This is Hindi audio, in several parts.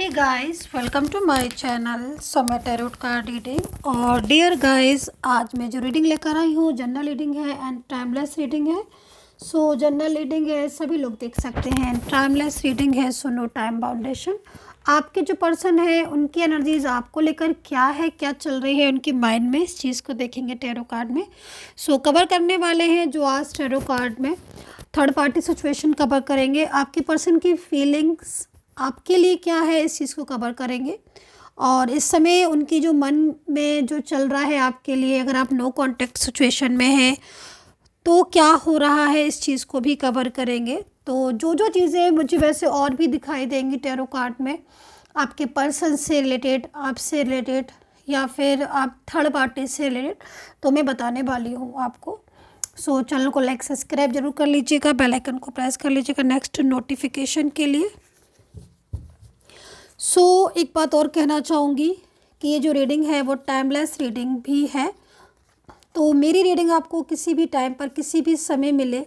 Hey guys, welcome to my channel Samay tarot card reading. और डियर गाइस, आज मैं जो रीडिंग लेकर आई हूँ जनरल रीडिंग है एंड टाइमलेस रीडिंग है। सो जनरल रीडिंग है, सभी लोग देख सकते हैं, एंड टाइमलेस रीडिंग है, सो नो टाइम बाउंडेशन। आपके जो पर्सन है उनकी एनर्जीज आपको लेकर क्या है, क्या चल रही है उनकी माइंड में, इस चीज़ को देखेंगे टैरो कार्ड में। सो कवर करने वाले हैं जो आज टैरो कार्ड में थर्ड पार्टी सिचुएशन कवर करेंगे। आपके पर्सन की फीलिंग्स आपके लिए क्या है, इस चीज़ को कवर करेंगे। और इस समय उनकी जो मन में जो चल रहा है आपके लिए, अगर आप नो कांटेक्ट सिचुएशन में हैं तो क्या हो रहा है, इस चीज़ को भी कवर करेंगे। तो जो जो चीज़ें मुझे वैसे और भी दिखाई देंगी टैरो कार्ड में, आपके पर्सन से रिलेटेड, आपसे रिलेटेड, या फिर आप थर्ड पार्टी से रिलेटेड, तो मैं बताने वाली हूँ आपको। सो चैनल को लाइक सब्सक्राइब जरूर कर लीजिएगा, बेल आइकन को प्रेस कर लीजिएगा नेक्स्ट नोटिफिकेशन के लिए। एक बात और कहना चाहूँगी कि ये जो रीडिंग है वो टाइमलेस रीडिंग भी है। तो मेरी रीडिंग आपको किसी भी टाइम पर, किसी भी समय मिले,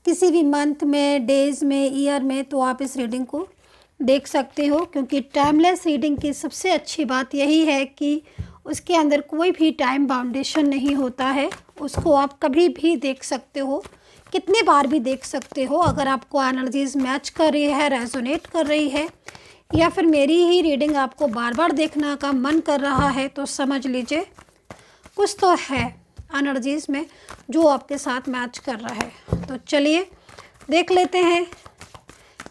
किसी भी मंथ में, डेज़ में, ईयर में, तो आप इस रीडिंग को देख सकते हो। क्योंकि टाइमलेस रीडिंग की सबसे अच्छी बात यही है कि उसके अंदर कोई भी टाइम बाउंडेशन नहीं होता है। उसको आप कभी भी देख सकते हो, कितने बार भी देख सकते हो। अगर आपको एनर्जीज मैच कर रही है, रेजोनेट कर रही है, या फिर मेरी ही रीडिंग आपको बार बार देखने का मन कर रहा है, तो समझ लीजिए कुछ तो है एनर्जीज में जो आपके साथ मैच कर रहा है। तो चलिए देख लेते हैं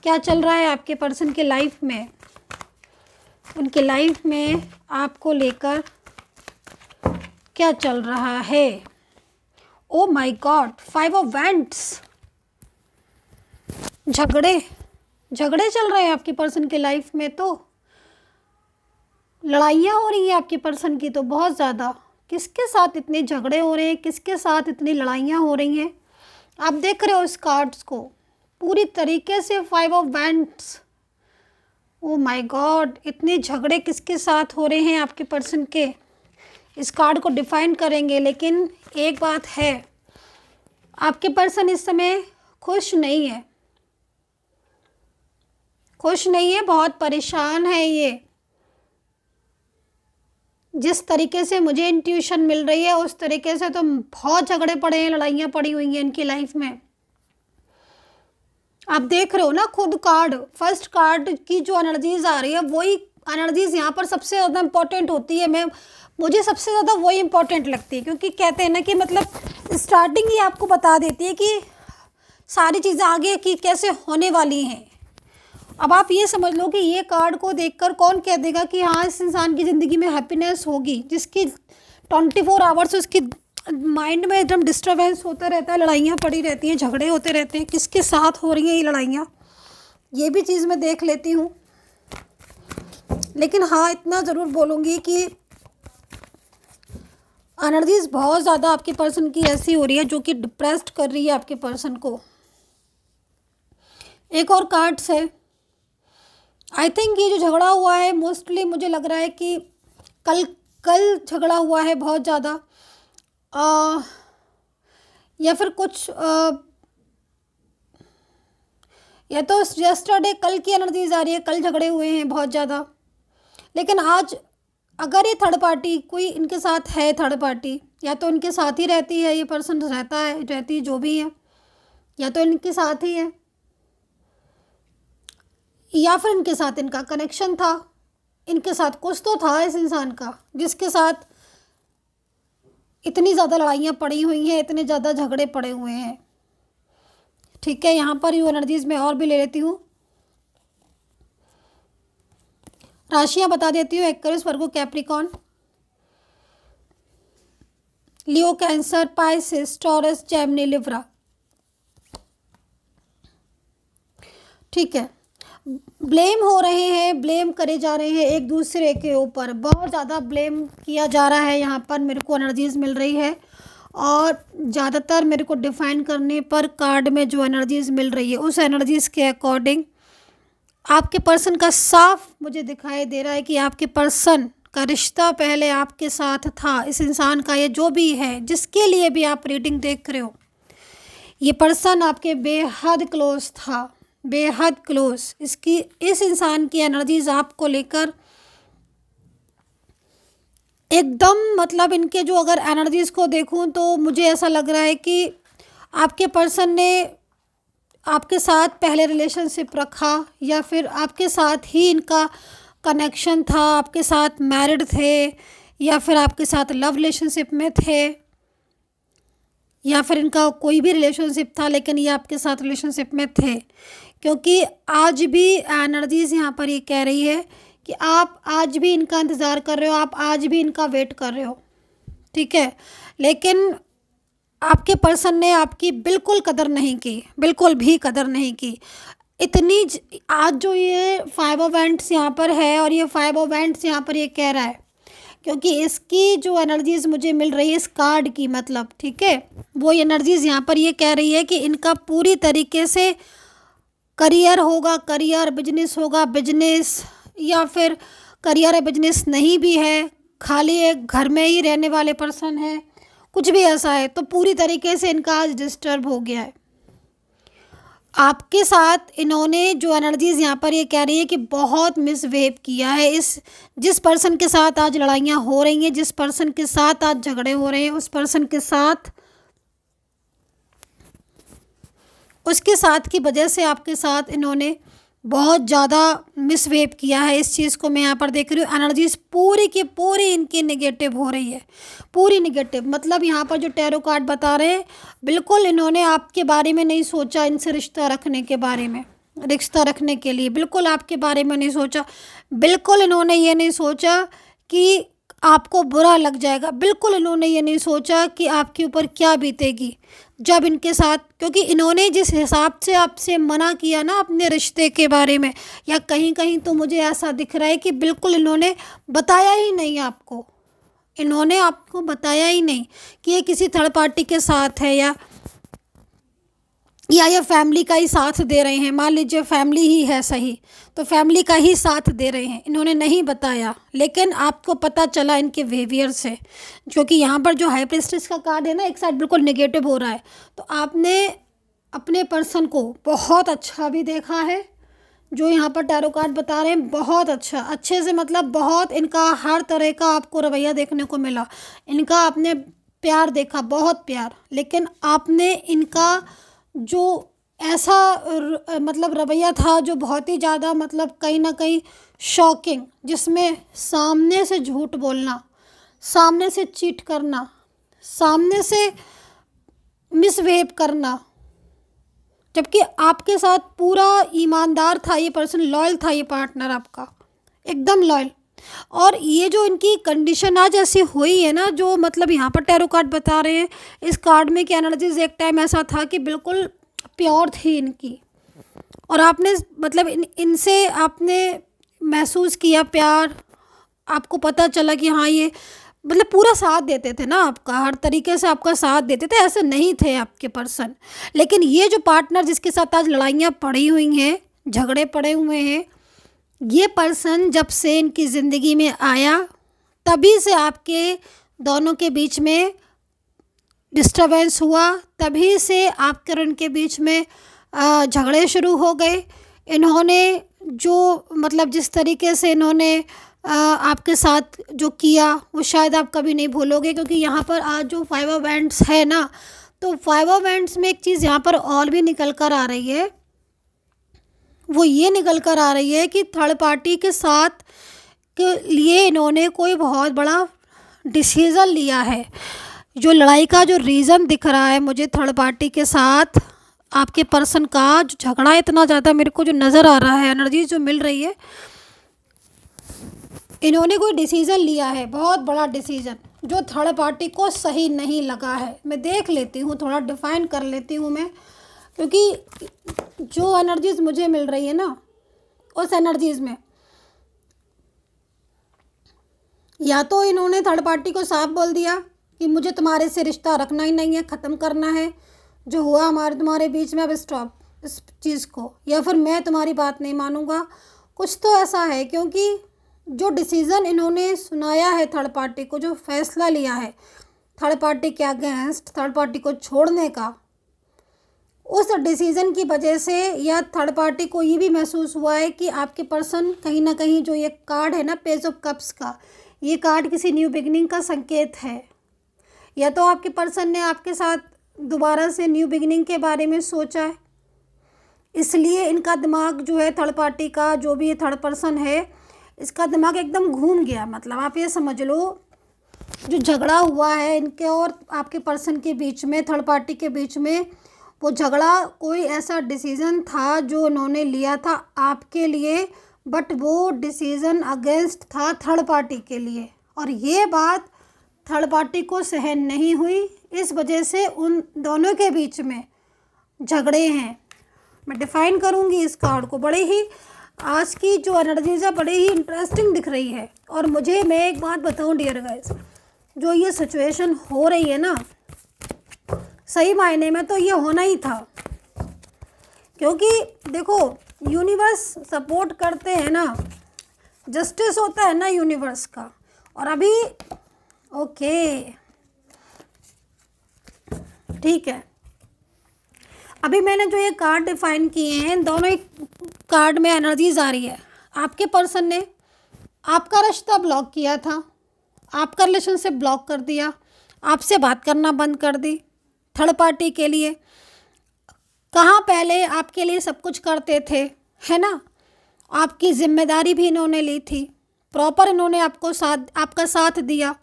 क्या चल रहा है आपके पर्सन के लाइफ में, उनके लाइफ में आपको लेकर क्या चल रहा है। Oh my God, 5 of wands. झगड़े चल रहे हैं आपके पर्सन के लाइफ में, तो लड़ाइयाँ हो रही हैं आपके पर्सन की, तो बहुत ज़्यादा। किसके साथ इतने झगड़े हो रहे हैं, किसके साथ इतनी लड़ाइयाँ हो रही हैं, आप देख रहे हो इस कार्ड्स को पूरी तरीके से। 5 of wands, oh my God, इतने झगड़े किसके साथ हो रहे हैं आपके पर्सन के, इस कार्ड को डिफाइन करेंगे। लेकिन एक बात है, आपके पर्सन इस समय खुश नहीं है, बहुत परेशान है। ये जिस तरीके से मुझे इंट्यूशन मिल रही है उस तरीके से तो बहुत झगड़े पड़े हैं, लड़ाइयाँ पड़ी हुई हैं इनकी लाइफ में। आप देख रहे हो ना खुद कार्ड, फर्स्ट कार्ड की जो एनर्जीज आ रही है वही एनर्जीज यहाँ पर सबसे ज़्यादा इम्पोर्टेंट होती है। मुझे सबसे ज़्यादा वही इम्पोर्टेंट लगती है, क्योंकि कहते हैं ना कि मतलब स्टार्टिंग ही आपको बता देती है कि सारी चीज़ें आगे की कैसे होने वाली हैं। अब आप ये समझ लो कि ये कार्ड को देखकर कौन कह देगा कि हाँ इस इंसान की ज़िंदगी में हैप्पीनेस होगी, जिसकी 24 आवर्स उसकी माइंड में एकदम डिस्टर्बेंस होता रहता है, लड़ाइयाँ पड़ी रहती हैं, झगड़े होते रहते हैं। किसके साथ हो रही हैं ये लड़ाइयाँ, ये भी चीज़ मैं देख लेती हूँ। लेकिन हाँ, इतना ज़रूर बोलूँगी कि एनर्जीज बहुत ज़्यादा आपके पर्सन की ऐसी हो रही है जो कि डिप्रेस्ड कर रही है आपके पर्सन को। एक और कार्ड्स है, आई थिंक ये जो झगड़ा हुआ है मोस्टली मुझे लग रहा है कि कल झगड़ा हुआ है बहुत ज़्यादा, या फिर कुछ या तो यस्टरडे, कल की एनर्जीज आ रही है, कल झगड़े हुए हैं बहुत ज़्यादा। लेकिन आज अगर ये थर्ड पार्टी कोई इनके साथ है, थर्ड पार्टी या तो इनके साथ ही रहती है, ये पर्सन रहती जो भी है, या तो इनके साथ ही है, या फिर इनके साथ इनका कनेक्शन था, इनके साथ कुछ तो था इस इंसान का जिसके साथ इतनी ज़्यादा लड़ाइयाँ पड़ी हुई हैं, इतने ज़्यादा झगड़े पड़े हुए हैं। ठीक है, यहाँ पर यू एनर्जीज में और भी ले लेती हूँ, राशियाँ बता देती हूँ। Aquarius, Virgo, Capricorn, Leo, Cancer, Pisces, Taurus, Gemini, Libra. ठीक है, ब्लेम हो रहे हैं, ब्लेम करे जा रहे हैं एक दूसरे के ऊपर, बहुत ज़्यादा ब्लेम किया जा रहा है यहाँ पर, मेरे को एनर्जीज मिल रही है। और ज़्यादातर मेरे को डिफाइन करने पर कार्ड में जो एनर्जीज मिल रही है उस एनर्जीज के अकॉर्डिंग आपके पर्सन का साफ मुझे दिखाई दे रहा है कि आपके पर्सन का रिश्ता पहले आपके साथ था। इस इंसान का, ये जो भी है, जिसके लिए भी आप रीडिंग देख रहे हो, ये पर्सन आपके बेहद क्लोज था, बेहद क्लोज। इस इंसान की एनर्जीज आपको लेकर एकदम, मतलब इनके जो अगर एनर्जीज को देखूं तो मुझे ऐसा लग रहा है कि आपके पर्सन ने आपके साथ पहले रिलेशनशिप रखा, या फिर आपके साथ ही इनका कनेक्शन था, आपके साथ मैरिड थे, या फिर आपके साथ लव रिलेशनशिप में थे, या फिर इनका कोई भी रिलेशनशिप था लेकिन ये आपके साथ रिलेशनशिप में थे। क्योंकि आज भी एनर्जीज यहाँ पर ये कह रही है कि आप आज भी इनका इंतज़ार कर रहे हो, आप आज भी इनका वेट कर रहे हो, ठीक है। लेकिन आपके पर्सन ने आपकी बिल्कुल कदर नहीं की, बिल्कुल भी कदर नहीं की। आज जो ये 5 ऑफ वैंड्स यहाँ पर है और ये 5 ऑफ वैंड्स यहाँ पर ये कह रहा है, क्योंकि इसकी जो एनर्जीज़ मुझे मिल रही है इस कार्ड की, मतलब ठीक है, वो एनर्जीज़ यहाँ पर ये कह रही है कि इनका पूरी तरीके से करियर होगा, करियर, बिजनेस होगा, बिजनेस, या फिर करियर है बिजनेस नहीं भी है, खाली एक घर में ही रहने वाले पर्सन है, कुछ भी ऐसा है, तो पूरी तरीके से इनका आज डिस्टर्ब हो गया है। आपके साथ इन्होंने जो एनर्जीज़ यहाँ पर ये कह रही है कि बहुत मिसबिहेव किया है। जिस पर्सन के साथ आज लड़ाइयाँ हो रही हैं, जिस पर्सन के साथ आज झगड़े हो रहे हैं, उसके साथ की वजह से आपके साथ इन्होंने बहुत ज़्यादा मिसबिहेव किया है। इस चीज़ को मैं यहाँ पर देख रही हूँ। एनर्जीज पूरी की पूरी इनकी नेगेटिव हो रही है, पूरी नेगेटिव। मतलब यहाँ पर जो टैरो कार्ड बता रहे हैं, बिल्कुल इन्होंने आपके बारे में नहीं सोचा, इनसे रिश्ता रखने के बारे में, रिश्ता रखने के लिए बिल्कुल आपके बारे में नहीं सोचा। बिल्कुल इन्होंने ये नहीं सोचा कि आपको बुरा लग जाएगा, बिल्कुल इन्होंने ये नहीं सोचा कि आपके ऊपर क्या बीतेगी जब इनके साथ, क्योंकि इन्होंने जिस हिसाब से आपसे मना किया ना अपने रिश्ते के बारे में, या कहीं कहीं तो मुझे ऐसा दिख रहा है कि बिल्कुल इन्होंने बताया ही नहीं आपको, इन्होंने आपको बताया ही नहीं कि ये किसी थर्ड पार्टी के साथ है, या ये फैमिली का ही साथ दे रहे हैं। मान लीजिए फैमिली ही है, सही, तो फैमिली का ही साथ दे रहे हैं, इन्होंने नहीं बताया, लेकिन आपको पता चला इनके बिहेवियर से। क्योंकि यहाँ पर जो हाई प्रीस्टेस का कार्ड है ना, एक साइड बिल्कुल नेगेटिव हो रहा है, तो आपने अपने पर्सन को बहुत अच्छा भी देखा है। जो यहाँ पर टैरो कार्ड बता रहे हैं, बहुत अच्छा, अच्छे से मतलब बहुत, इनका हर तरह का आपको रवैया देखने को मिला, इनका आपने प्यार देखा, बहुत प्यार। लेकिन आपने इनका जो ऐसा मतलब रवैया था जो बहुत ही ज़्यादा, मतलब कहीं ना कहीं शॉकिंग, जिसमें सामने से झूठ बोलना, सामने से चीट करना, सामने से मिसबिहेव करना, जबकि आपके साथ पूरा ईमानदार था ये पर्सन, लॉयल था ये पार्टनर आपका, एकदम लॉयल। और ये जो इनकी कंडीशन आज ऐसी हुई है ना, जो मतलब यहाँ पर टैरो कार्ड बता रहे हैं, इस कार्ड में की एनर्जीज एक टाइम ऐसा था कि बिल्कुल प्योर थी इनकी, और आपने मतलब इनसे आपने महसूस किया प्यार, आपको पता चला कि हाँ ये मतलब पूरा साथ देते थे ना आपका, हर तरीके से आपका साथ देते थे, ऐसे नहीं थे आपके पर्सन। लेकिन ये जो पार्टनर जिसके साथ आज लड़ाइयाँ पड़ी हुई हैं, झगड़े पड़े हुए हैं, ये पर्सन जब से इनकी ज़िंदगी में आया, तभी से आपके दोनों के बीच में डिस्टर्बेंस हुआ, तभी से आपके और इनके बीच में झगड़े शुरू हो गए। इन्होंने जो मतलब जिस तरीके से इन्होंने आपके साथ जो किया, वो शायद आप कभी नहीं भूलोगे। क्योंकि यहाँ पर आज जो 5 ऑफ वैंड्स है ना, तो 5 ऑफ वैंड्स में एक चीज़ यहाँ पर और भी निकल कर आ रही है, वो ये निकल कर आ रही है कि थर्ड पार्टी के साथ के लिए इन्होंने कोई बहुत बड़ा डिसीज़न लिया है। जो लड़ाई का जो रीज़न दिख रहा है मुझे थर्ड पार्टी के साथ आपके पर्सन का, जो झगड़ा इतना ज़्यादा मेरे को जो नज़र आ रहा है, एनर्जी जो मिल रही है, इन्होंने कोई डिसीज़न लिया है, बहुत बड़ा डिसीज़न, जो थर्ड पार्टी को सही नहीं लगा है। मैं देख लेती हूँ, थोड़ा डिफ़ाइन कर लेती हूँ मैं, क्योंकि जो एनर्जीज़ मुझे मिल रही है ना, उस एनर्जीज़ में या तो इन्होंने थर्ड पार्टी को साफ बोल दिया कि मुझे तुम्हारे से रिश्ता रखना ही नहीं है, ख़त्म करना है, जो हुआ हमारे तुम्हारे बीच में अब स्टॉप इस चीज़ को, या फिर मैं तुम्हारी बात नहीं मानूंगा, कुछ तो ऐसा है। क्योंकि जो डिसीज़न इन्होंने सुनाया है थर्ड पार्टी को, जो फैसला लिया है थर्ड पार्टी के अगेंस्ट, थर्ड पार्टी को छोड़ने का, उस उस डिसीज़न की वजह से या थर्ड पार्टी को ये भी महसूस हुआ है कि आपके पर्सन कहीं ना कहीं, जो ये कार्ड है ना पेज ऑफ कप्स का, ये कार्ड किसी न्यू बिगनिंग का संकेत है। या तो आपके पर्सन ने आपके साथ दोबारा से न्यू बिगनिंग के बारे में सोचा है, इसलिए इनका दिमाग जो है, थर्ड पार्टी का जो भी ये थर्ड पर्सन है, इसका दिमाग एकदम घूम गया। मतलब आप ये समझ लो, जो झगड़ा हुआ है इनके और आपके पर्सन के बीच में, थर्ड पार्टी के बीच में, वो झगड़ा कोई ऐसा डिसीज़न था जो उन्होंने लिया था आपके लिए, बट वो डिसीज़न अगेंस्ट था थर्ड पार्टी के लिए, और ये बात थर्ड पार्टी को सहन नहीं हुई। इस वजह से उन दोनों के बीच में झगड़े हैं। मैं डिफ़ाइन करूँगी इस कार्ड को। बड़े ही आज की जो एनर्जीज है बड़ी ही इंटरेस्टिंग दिख रही है। और मुझे, मैं एक बात बताऊँ डियर गाइस, जो ये सिचुएशन हो रही है ना, सही मायने में तो ये होना ही था, क्योंकि देखो यूनिवर्स सपोर्ट करते हैं ना, जस्टिस होता है ना यूनिवर्स का। और अभी ओके ठीक है, अभी मैंने जो ये कार्ड डिफाइन किए हैं, दोनों ही कार्ड में एनर्जीज आ रही है। आपके पर्सन ने आपका रिश्ता ब्लॉक किया था, आपका रिलेशनशिप ब्लॉक कर दिया, आपसे बात करना बंद कर दी। थर्ड पार्टी के लिए कहाँ पहले आपके लिए सब कुछ करते थे, है ना, आपकी जिम्मेदारी भी इन्होंने ली थी, प्रॉपर इन्होंने आपका साथ दिया,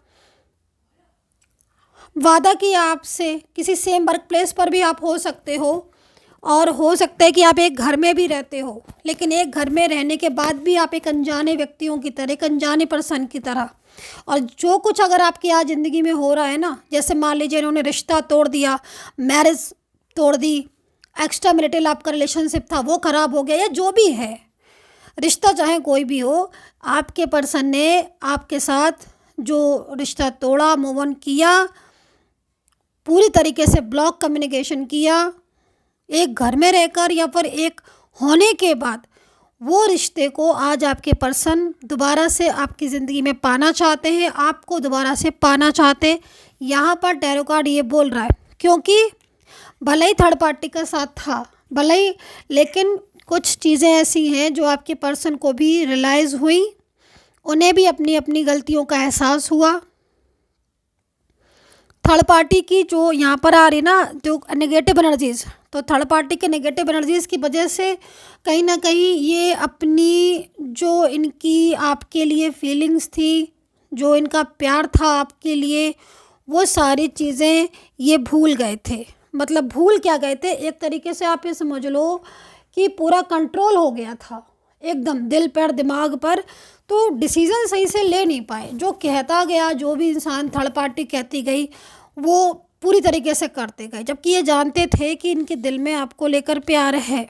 वादा किया आपसे। किसी सेम वर्क प्लेस पर भी आप हो सकते हो, और हो सकता है कि आप एक घर में भी रहते हो, लेकिन एक घर में रहने के बाद भी आप एक अनजाने व्यक्तियों की तरह, एक अनजाने पर्सन की तरह, और जो कुछ अगर आपकी आज ज़िंदगी में हो रहा है ना, जैसे मान लीजिए इन्होंने रिश्ता तोड़ दिया, मैरिज तोड़ दी, एक्स्ट्रा मैरिटल आपका रिलेशनशिप था वो ख़राब हो गया, या जो भी है रिश्ता चाहे कोई भी हो, आपके पर्सन ने आपके साथ जो रिश्ता तोड़ा, मूव ऑन किया, पूरी तरीके से ब्लॉक कम्युनिकेशन किया, एक घर में रहकर या फिर एक होने के बाद, वो रिश्ते को आज आपके पर्सन दोबारा से आपकी ज़िंदगी में पाना चाहते हैं, आपको दोबारा से पाना चाहते हैं। यहाँ पर टैरो कार्ड ये बोल रहा है, क्योंकि भले ही थर्ड पार्टी का साथ था, भले ही, लेकिन कुछ चीज़ें ऐसी हैं जो आपके पर्सन को भी रियलाइज़ हुई, उन्हें भी अपनी अपनी गलतियों का एहसास हुआ। थर्ड पार्टी की जो यहाँ पर आ रही ना, जो नेगेटिव एनर्जीज़, तो थर्ड पार्टी के नेगेटिव एनर्जीज़ की वजह से कहीं ना कहीं ये अपनी जो इनकी आपके लिए फीलिंग्स थी, जो इनका प्यार था आपके लिए, वो सारी चीज़ें ये भूल गए थे। मतलब भूल क्या गए थे, एक तरीके से आप ये समझ लो कि पूरा कंट्रोल हो गया था एकदम दिल पर, दिमाग पर, तो डिसीज़न सही से ले नहीं पाए। जो कहता गया, जो भी इंसान थर्ड पार्टी कहती गई, वो पूरी तरीके से करते गए, जबकि ये जानते थे कि इनके दिल में आपको लेकर प्यार है,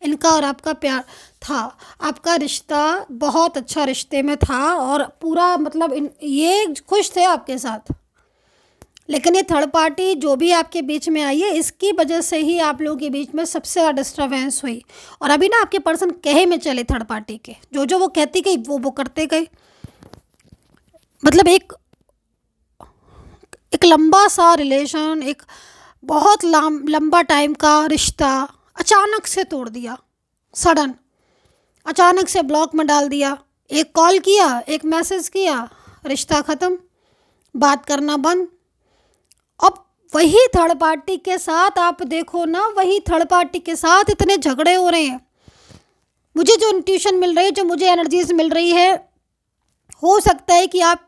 इनका और आपका प्यार था, आपका रिश्ता बहुत अच्छा रिश्ते में था, और पूरा मतलब ये खुश थे आपके साथ। लेकिन ये थर्ड पार्टी जो भी आपके बीच में आई है, इसकी वजह से ही आप लोगों के बीच में सबसे ज़्यादा डिस्टर्बेंस हुई। और अभी ना आपके पर्सन कहे में चले थर्ड पार्टी के, जो वो कहती गई वो करते गए। मतलब एक लंबा सा रिलेशन, एक बहुत लंबा टाइम का रिश्ता अचानक से तोड़ दिया, सडन अचानक से ब्लॉक में डाल दिया। एक कॉल किया, एक मैसेज किया, रिश्ता ख़त्म, बात करना बंद। अब वही थर्ड पार्टी के साथ आप देखो ना, वही थर्ड पार्टी के साथ इतने झगड़े हो रहे हैं। मुझे जो इंट्यूशन मिल रही है, जो मुझे एनर्जीज मिल रही है, हो सकता है कि आप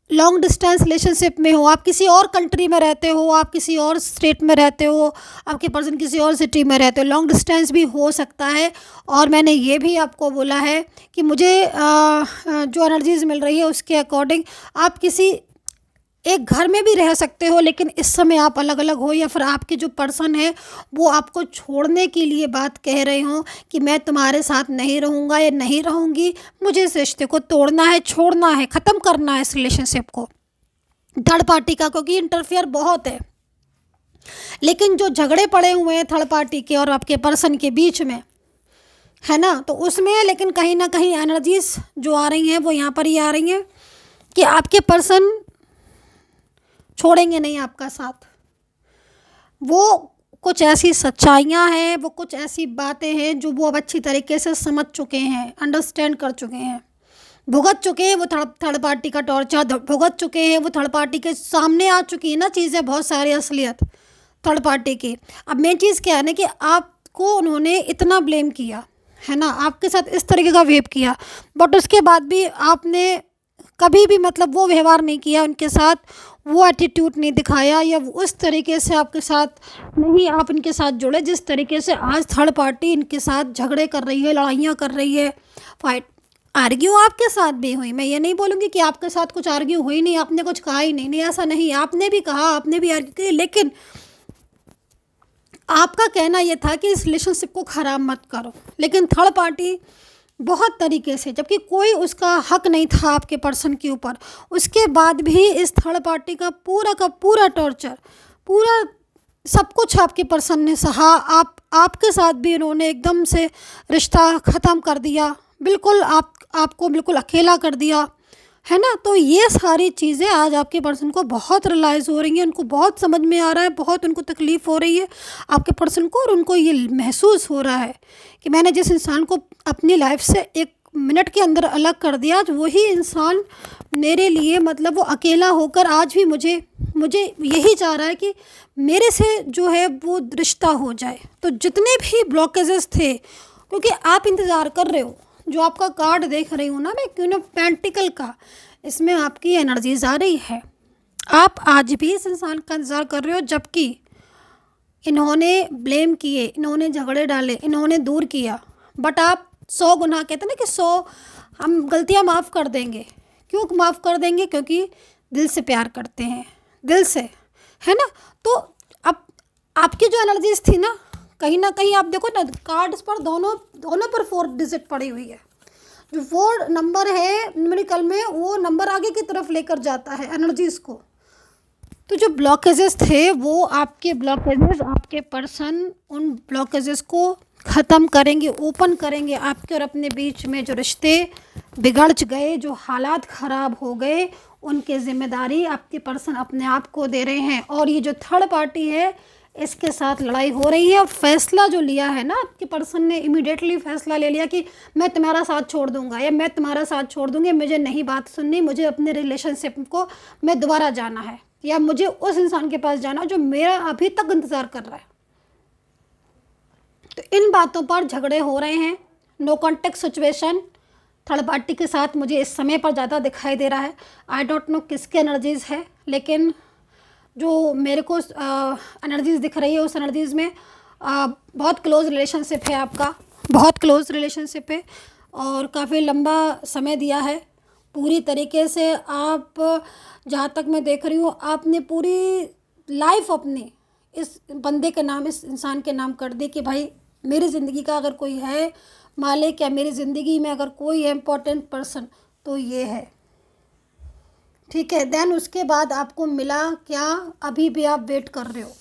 लॉन्ग डिस्टेंस रिलेशनशिप में हो, आप किसी और कंट्री में रहते हो, आप किसी और स्टेट में रहते हो, आपके पर्सन किसी और सिटी में रहते हो, लॉन्ग डिस्टेंस भी हो सकता है। और मैंने ये भी आपको बोला है कि मुझे जो एनर्जीज मिल रही है उसके अकॉर्डिंग आप किसी एक घर में भी रह सकते हो, लेकिन इस समय आप अलग अलग हो, या फिर आपके जो पर्सन है वो आपको छोड़ने के लिए बात कह रहे हो कि मैं तुम्हारे साथ नहीं रहूँगा या नहीं रहूँगी, मुझे इस रिश्ते को तोड़ना है, छोड़ना है, ख़त्म करना है इस रिलेशनशिप को, थर्ड पार्टी का, क्योंकि इंटरफेयर बहुत है। लेकिन जो झगड़े पड़े हुए हैं थर्ड पार्टी के और आपके पर्सन के बीच में, है ना, तो उसमें लेकिन कहीं ना कहीं एनर्जीज जो आ रही हैं वो यहाँ पर ही आ रही हैं कि आपके पर्सन छोड़ेंगे नहीं आपका साथ। वो कुछ ऐसी सच्चाइयाँ हैं, वो कुछ ऐसी बातें हैं जो वो अब अच्छी तरीके से समझ चुके हैं, अंडरस्टैंड कर चुके हैं, भुगत चुके हैं। वो थर्ड पार्टी का टॉर्चर भुगत चुके हैं। वो थर्ड पार्टी के सामने आ चुकी है ना चीज़ें, बहुत सारी असलियत थर्ड पार्टी की। अब मेन चीज़ क्या है ना कि आपको उन्होंने इतना ब्लेम किया है ना, आपके साथ इस तरीके का वेव किया, बट उसके बाद भी आपने कभी भी मतलब वो व्यवहार नहीं किया उनके साथ, वो एटीट्यूड नहीं दिखाया, या उस तरीके से आपके साथ नहीं आप इनके साथ जुड़े जिस तरीके से आज थर्ड पार्टी इनके साथ झगड़े कर रही है, लड़ाइयाँ कर रही है, फाइट आर्ग्यू आपके साथ भी हुई। मैं ये नहीं बोलूँगी कि आपके साथ कुछ आर्ग्यू हुई नहीं, आपने कुछ कहा ही नहीं, नहीं ऐसा नहीं, आपने भी कहा, आपने भी आर्ग्यू की, लेकिन आपका कहना ये था कि इस रिलेशनशिप को ख़राब मत करो। लेकिन थर्ड पार्टी बहुत तरीके से, जबकि कोई उसका हक नहीं था आपके पर्सन के ऊपर, उसके बाद भी इस थर्ड पार्टी का पूरा टॉर्चर, पूरा सब कुछ आपके पर्सन ने सहा। आपके साथ भी इन्होंने एकदम से रिश्ता ख़त्म कर दिया, बिल्कुल आपको बिल्कुल अकेला कर दिया, है ना। तो ये सारी चीज़ें आज आपके पर्सन को बहुत रियलाइज़ हो रही हैं, उनको बहुत समझ में आ रहा है, बहुत उनको तकलीफ़ हो रही है आपके पर्सन को, और उनको ये महसूस हो रहा है कि मैंने जिस इंसान को अपनी लाइफ से 1 मिनट के अंदर अलग कर दिया, आज वही इंसान मेरे लिए मतलब वो अकेला होकर आज भी मुझे यही चाह रहा है कि मेरे से जो है वो रिश्ता हो जाए। तो जितने भी ब्लॉकेजेस थे, क्योंकि आप इंतज़ार कर रहे हो, जो आपका कार्ड देख रही हूँ ना मैं, क्वीन ऑफ पेंटिकल का, इसमें आपकी एनर्जीज आ रही है। आप आज भी इस इंसान का इंतज़ार कर रहे हो, जबकि इन्होंने ब्लेम किए, इन्होंने झगड़े डाले, इन्होंने दूर किया, बट आप 100 गुनाह, कहते हैं ना कि 100 हम गलतियाँ माफ़ कर देंगे। क्यों माफ़ कर देंगे? क्योंकि दिल से प्यार करते हैं, दिल से, है ना। तो अब आपकी जो एनर्जीज थी ना कहीं आप देखो ना, कार्ड्स पर दोनों पर 4 डिजिट पड़ी हुई है। जो 4 नंबर है न्यूमेरिकल में, वो नंबर आगे की तरफ लेकर जाता है एनर्जीज को। तो जो ब्लॉकेजेस थे, वो आपके ब्लॉकेजेस, आपके पर्सन उन ब्लॉकेजेस को ख़त्म करेंगे, ओपन करेंगे। आपके और अपने बीच में जो रिश्ते बिगड़ गए, जो हालात ख़राब हो गए, उनकी ज़िम्मेदारी आपके पर्सन अपने आप को दे रहे हैं। और ये जो थर्ड पार्टी है, इसके साथ लड़ाई हो रही है। और फैसला जो लिया है ना, आपके पर्सन ने इमीडिएटली फैसला ले लिया कि मैं तुम्हारा साथ छोड़ दूंगा, या मैं तुम्हारा साथ छोड़ दूंगी, मुझे नहीं बात सुननी, मुझे अपने रिलेशनशिप को मैं दोबारा जाना है, या मुझे उस इंसान के पास जाना जो मेरा अभी तक इंतज़ार कर रहा है। तो इन बातों पर झगड़े हो रहे हैं। No contact situation third party के साथ मुझे इस समय पर ज़्यादा दिखाई दे रहा है। आई डोंट नो किसके एनर्जीज़ है, लेकिन जो मेरे को एनर्जीज़ दिख रही है, उस एनर्जीज़ में बहुत क्लोज़ रिलेशनशिप है आपका, बहुत क्लोज़ रिलेशनशिप है, और काफ़ी लंबा समय दिया है। पूरी तरीके से आप, जहाँ तक मैं देख रही हूँ, आपने पूरी लाइफ अपनी इस बंदे के नाम, इस इंसान के नाम कर दी कि भाई मेरी ज़िंदगी का अगर कोई है मालिक, या मेरी ज़िंदगी में अगर कोई है इम्पोर्टेंट पर्सन, तो ये है, ठीक है। देन उसके बाद आपको मिला क्या? अभी भी आप वेट कर रहे हो।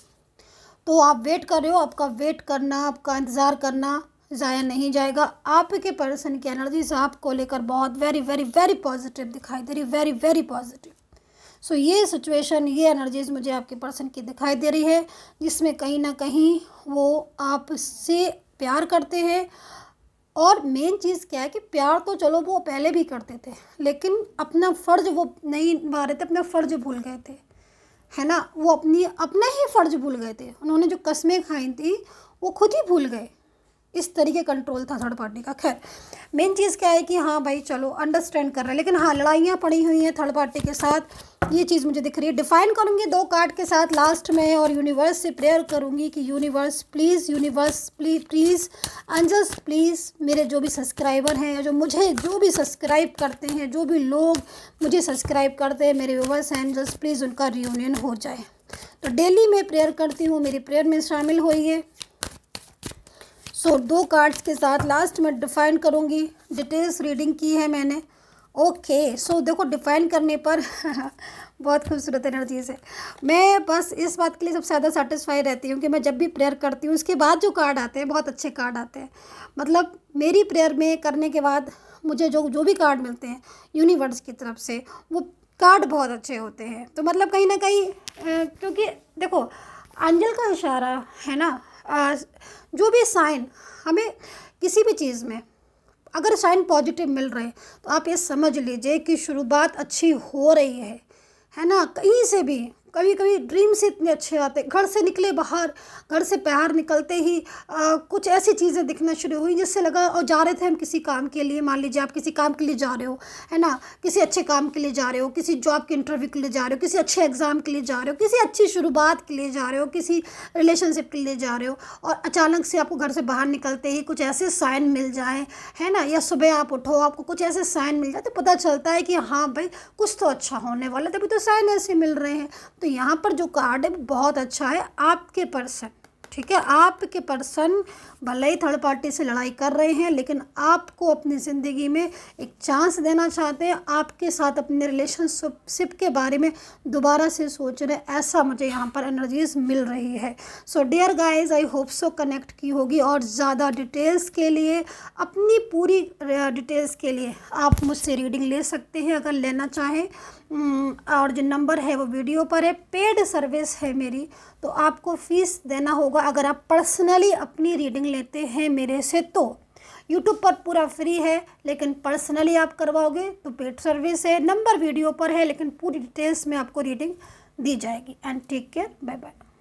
तो आप वेट कर रहे हो, आपका वेट करना, आपका इंतज़ार करना ज़ाया नहीं जाएगा। आपके पर्सन की एनर्जीज आपको लेकर बहुत वेरी वेरी वेरी पॉजिटिव दिखाई दे रही, वेरी वेरी पॉजिटिव। सो ये सिचुएशन, ये एनर्जीज मुझे आपके पर्सन की दिखाई दे रही है, जिसमें कहीं ना कहीं वो आपसे प्यार करते हैं। और मेन चीज़ क्या है कि प्यार तो चलो वो पहले भी करते थे, लेकिन अपना फ़र्ज़ वो नहीं निभा रहे थे, अपना फ़र्ज़ भूल गए थे, है ना। वो अपना ही फ़र्ज़ भूल गए थे। उन्होंने जो कस्में खाई थी वो खुद ही भूल गए। इस तरीके कंट्रोल था थर्ड पार्टी का। खैर, मेन चीज़ क्या है कि हाँ भाई चलो अंडरस्टैंड कर रहे हैं, लेकिन हाँ लड़ाइयाँ पड़ी हुई हैं थर्ड पार्टी के साथ, ये चीज़ मुझे दिख रही है। डिफ़ाइन करूँगी 2 कार्ड के साथ लास्ट में, और यूनिवर्स से प्रेयर करूँगी कि यूनिवर्स प्लीज़ एंजल्स प्लीज़, मेरे जो भी सब्सक्राइबर हैं, जो भी सब्सक्राइब करते हैं, जो भी लोग मुझे सब्सक्राइब करते हैं, मेरे व्यूवर्स एंजल्स प्लीज़ उनका रियूनियन हो जाए। तो डेली मैं प्रेयर करती हूँ, मेरी प्रेयर में शामिल होइए। सो 2 कार्ड्स के साथ लास्ट में डिफ़ाइन करूँगी। डिटेल्स रीडिंग की है मैंने। ओके, सो देखो डिफ़ाइन करने पर बहुत खूबसूरत एनर्जीज है। मैं बस इस बात के लिए सबसे ज़्यादा सेटिस्फाई रहती हूँ कि मैं जब भी प्रेयर करती हूँ, उसके बाद जो कार्ड आते हैं बहुत अच्छे कार्ड आते हैं। मतलब मेरी प्रेयर में करने के बाद मुझे जो भी कार्ड मिलते हैं यूनिवर्स की तरफ से, वो कार्ड बहुत अच्छे होते हैं। तो मतलब कहीं ना कहीं क्योंकि देखो एंजल का इशारा है ना। जो भी साइन हमें किसी भी चीज़ में अगर साइन पॉजिटिव मिल रहे हैं तो आप ये समझ लीजिए कि शुरुआत अच्छी हो रही है ना। कहीं से भी कभी कभी ड्रीम्स इतने अच्छे आते, घर से निकले बाहर, घर से बाहर निकलते ही कुछ ऐसी चीज़ें दिखना शुरू हुई जिससे लगा, और जा रहे थे हम किसी काम के लिए, मान लीजिए आप किसी काम के लिए जा रहे हो है ना, किसी अच्छे काम के लिए जा रहे हो, किसी जॉब के इंटरव्यू के लिए जा रहे हो, किसी अच्छे एग्ज़ाम के लिए जा रहे हो, किसी अच्छी शुरुआत के लिए जा रहे हो, किसी रिलेशनशिप के लिए जा रहे हो, और अचानक से आपको घर से बाहर निकलते ही कुछ ऐसे साइन मिल जाए है ना, या सुबह आप उठो आपको कुछ ऐसे साइन मिल जाए तो पता चलता है कि हाँ भाई कुछ तो अच्छा होने वाला है, तभी तो साइन ऐसे मिल रहे हैं। तो यहाँ पर जो कार्ड है बहुत अच्छा है। आपके पर्सन, ठीक है, आपके पर्सन भले ही थर्ड पार्टी से लड़ाई कर रहे हैं लेकिन आपको अपनी ज़िंदगी में एक चांस देना चाहते हैं, आपके साथ अपने रिलेशनशिप के बारे में दोबारा से सोच रहे हैं, ऐसा मुझे यहाँ पर एनर्जीज मिल रही है। So dear guys, I hope so connect की होगी। और ज़्यादा डिटेल्स के लिए, अपनी पूरी डिटेल्स के लिए आप मुझसे रीडिंग ले सकते हैं अगर लेना चाहें। और जो नंबर है वो वीडियो पर है। पेड सर्विस है मेरी, तो आपको फ़ीस देना होगा अगर आप पर्सनली अपनी रीडिंग लेते हैं मेरे से। तो यूट्यूब पर पूरा फ्री है, लेकिन पर्सनली आप करवाओगे तो पेड सर्विस है। नंबर वीडियो पर है लेकिन पूरी डिटेल्स में आपको रीडिंग दी जाएगी। And take care, bye bye.